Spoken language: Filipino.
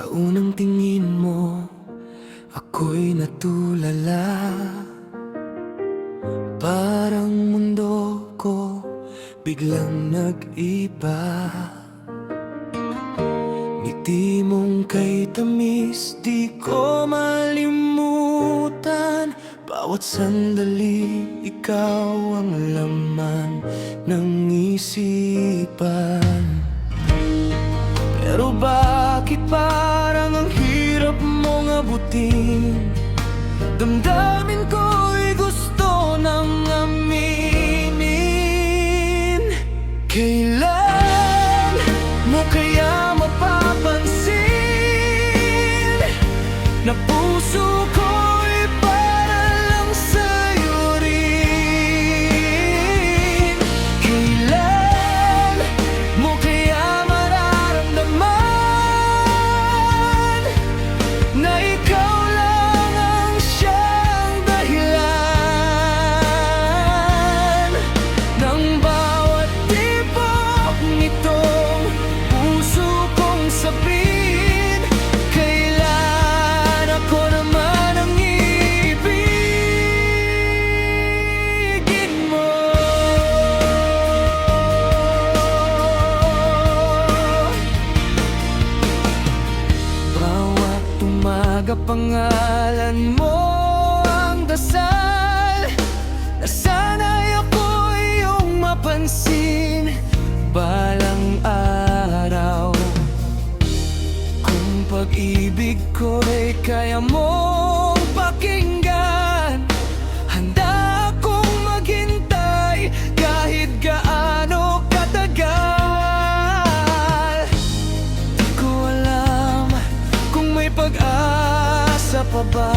Sa unang tingin mo, ako'y natulala. Parang mundo ko biglang nag-iba. Ngiti mong kay tamis, di ko malimutan. Bawat sandali, ikaw ang laman ng isipan. Pero bakit parang ang hirap mong abutin? Damdamin ko'y gusto nang aminin. Kailan mo kaya mapapansin na puso ko'y para lang sa'yo rin? Kailan mo kaya mararamdaman na ikaw lang ang siyang dahilan ng bawat tibok nitong puso kong sabin? Kailan ako naman ang iibigin mo? Bawat umaga pangalan mo ang dasal, na sana'y ako iyong mapansin balang araw. Kung pag-ibig ko'y kaya mong pakinggan, handa akong maghintay kahit gaano katagal. Di ko alam kung may pag-asa pa ba